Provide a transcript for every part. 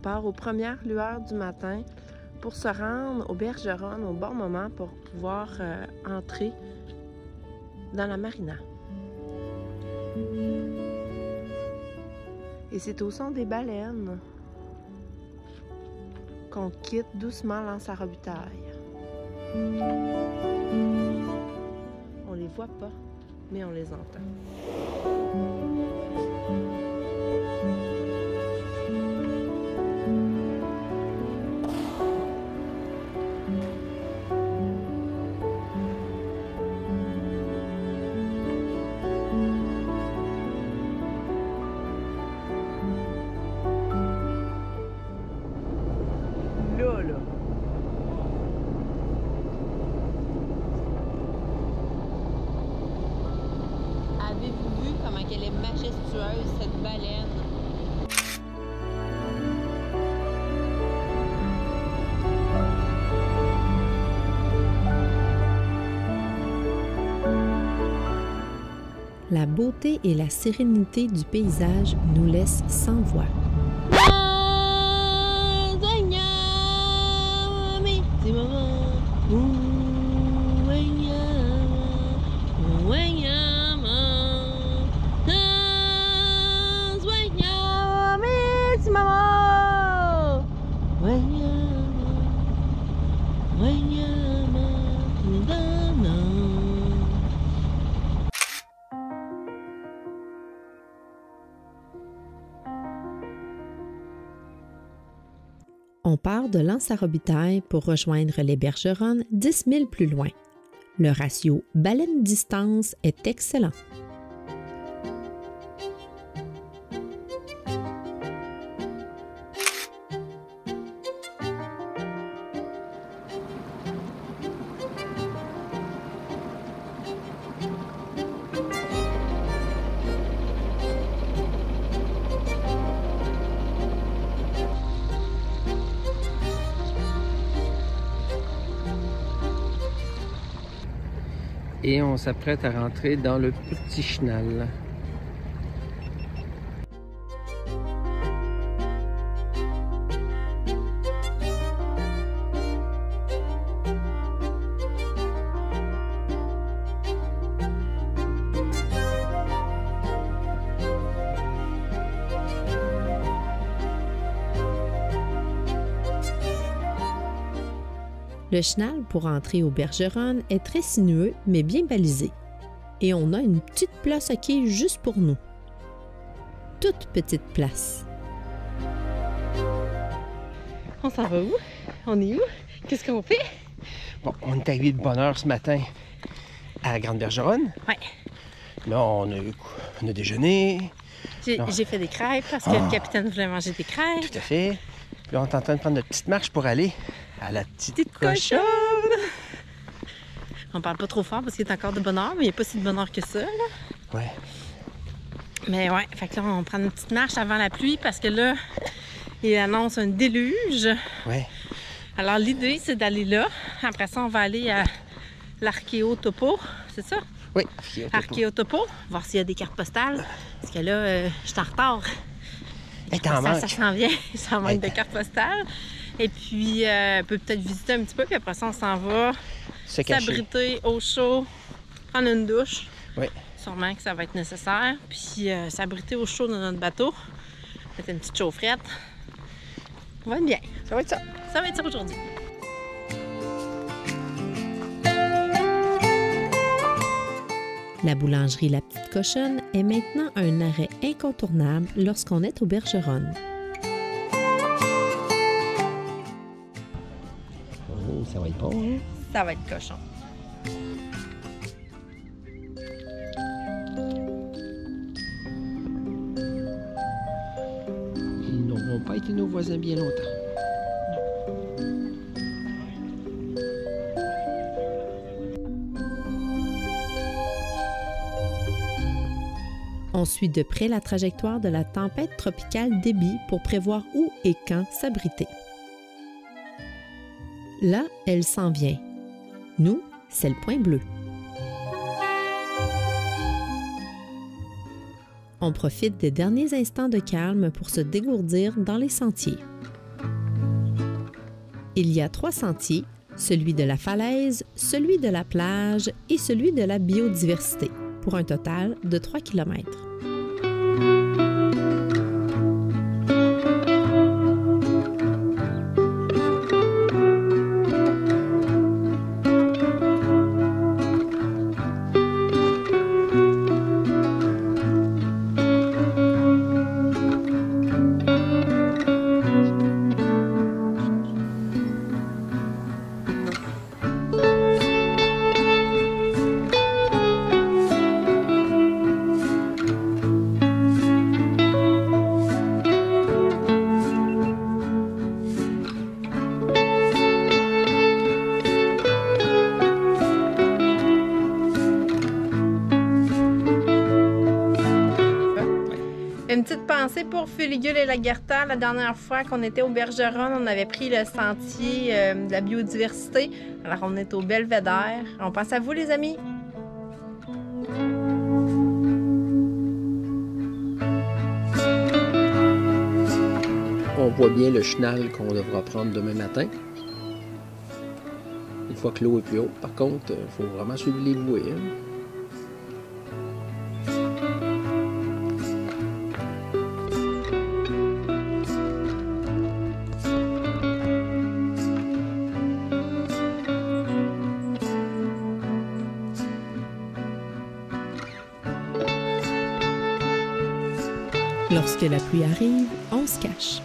part aux premières lueurs du matin pour se rendre au Bergeronne au bon moment pour pouvoir entrer dans la marina. Et c'est au son des baleines qu'on quitte doucement l'Anse-à-Robitaille. On les voit pas, mais on les entend. Là. Avez-vous vu comment elle est majestueuse, cette baleine? La beauté et la sérénité du paysage nous laissent sans voix. On part de l'Anse-à-Robitaille pour rejoindre les Bergeronnes 10 000 plus loin. Le ratio baleine-distance est excellent. Et on s'apprête à rentrer dans le Petit Chenal. Le chenal pour entrer au Bergeronne est très sinueux mais bien balisé. Et on a une petite place à quai juste pour nous. Toute petite place. On s'en va où? On est où? Qu'est-ce qu'on fait? Bon, on est arrivé de bonne heure ce matin à la Grande Bergeronne. Ouais. Là, on a déjeuné. J'ai fait des crêpes parce que le capitaine voulait manger des crêpes. Tout à fait. Puis là, on est en train de prendre notre petite marche pour aller à la petite cochonne. On parle pas trop fort parce qu'il est encore de bonne heure, mais il n'est pas si de bonne heure que ça. Là. Ouais. Mais ouais, fait que là, on prend une petite marche avant la pluie parce que là, il annonce un déluge. Ouais. Alors, l'idée, c'est d'aller là. Après ça, on va aller à l'Archéotopo, c'est ça? Oui, Archéotopo, voir s'il y a des cartes postales. Parce que là, je suis en retard. Ça s'en vient, ça manque de cartes postales. Et puis, on peut peut-être visiter un petit peu, puis après ça, on s'en va s'abriter au chaud, prendre une douche. Oui. Sûrement que ça va être nécessaire. Puis, s'abriter au chaud dans notre bateau. Mettre une petite chaufferette. On va être bien. Ça va être ça. Ça va être ça aujourd'hui. La boulangerie La Petite Cochonne est maintenant un arrêt incontournable lorsqu'on est au Bergeronne. Oh, ça va être bon, hein? Ça va être cochon. Ils n'auront pas été nos voisins bien longtemps. On suit de près la trajectoire de la tempête tropicale Déby pour prévoir où et quand s'abriter. Là, elle s'en vient. Nous, c'est le point bleu. On profite des derniers instants de calme pour se dégourdir dans les sentiers. Il y a 3 sentiers, celui de la falaise, celui de la plage et celui de la biodiversité, pour un total de 3 km. Une petite pensée pour Fuligul et Lagertha. La dernière fois qu'on était au Bergeron, on avait pris le sentier de la biodiversité. Alors on est au Belvédère. On pense à vous les amis. On voit bien le chenal qu'on devra prendre demain matin. Une fois que l'eau est plus haute, par contre, il faut vraiment suivre les bouées. Hein? Lorsque la pluie arrive, on se cache.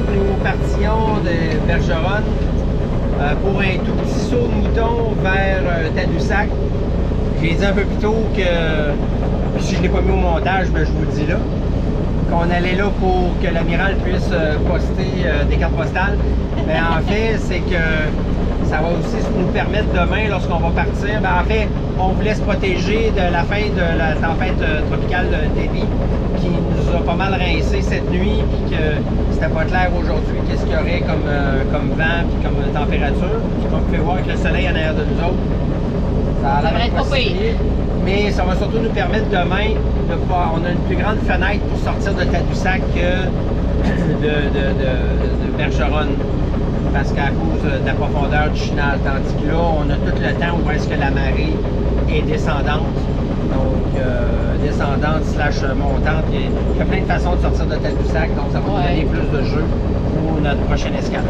Nous partions de Bergeron pour un tout petit saut de mouton vers Tadoussac. J'ai dit un peu plus tôt que, si je ne l'ai pas mis au montage, ben je vous le dis là, qu'on allait là pour que l'amiral puisse poster des cartes postales. Mais en fait, c'est que ça va aussi nous permettre demain, lorsqu'on va partir, ben en fait, on voulait se protéger de la fin de la tempête tropicale de Déby qui nous a pas mal rincé cette nuit, puis que c'était pas clair aujourd'hui qu'est-ce qu'il y aurait comme vent puis comme température. Donc, vous pouvez voir que le soleil en arrière de nous autres, ça a l'air pas pire. Mais ça va surtout nous permettre demain de pouvoir, on a une plus grande fenêtre pour sortir de Tadoussac que de Bergeron. Parce qu'à cause de la profondeur du chenal, tandis que là, on a tout le temps où est-ce que la marée est descendante. Donc, descendante / montante. Il y a plein de façons de sortir de Tadoussac, donc ça va nous donner plus de jeu pour notre prochaine escale.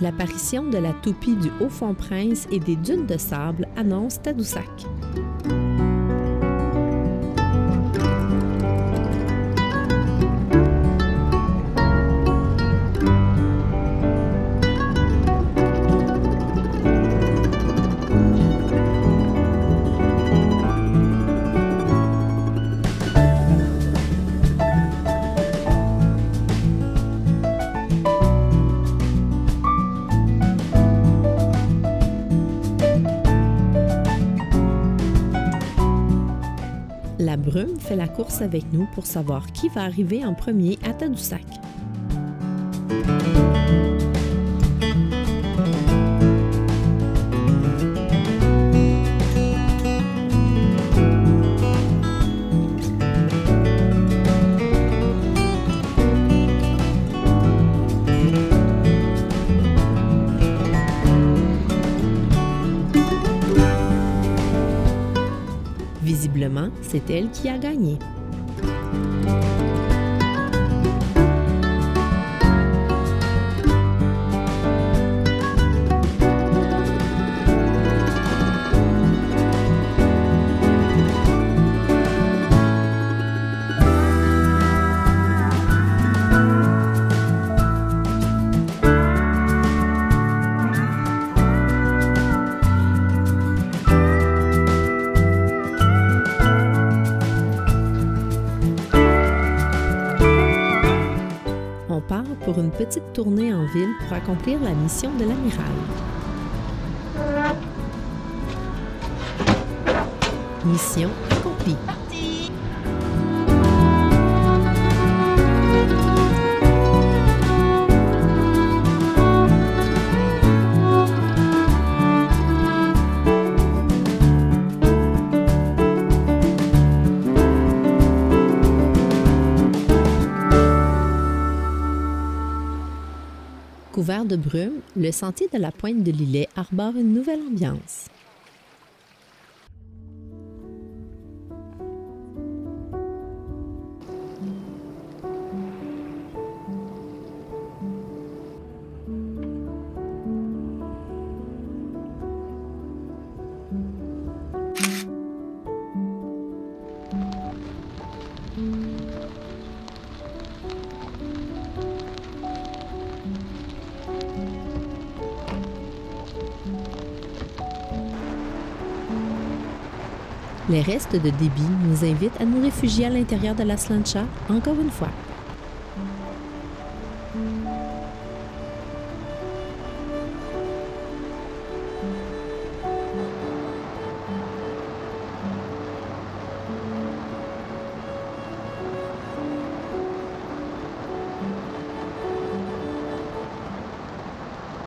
L'apparition de la toupie du Haut-Fond-Prince et des dunes de sable annonce Tadoussac. La brume fait la course avec nous pour savoir qui va arriver en premier à Tadoussac. Visiblement, c'est elle qui a gagné. On part pour une petite tournée en ville pour accomplir la mission de l'amiral. Mission accomplie. Couvert de brume, le sentier de la Pointe de Lillet arbore une nouvelle ambiance. Les restes de débit nous invitent à nous réfugier à l'intérieur de la slancha encore une fois.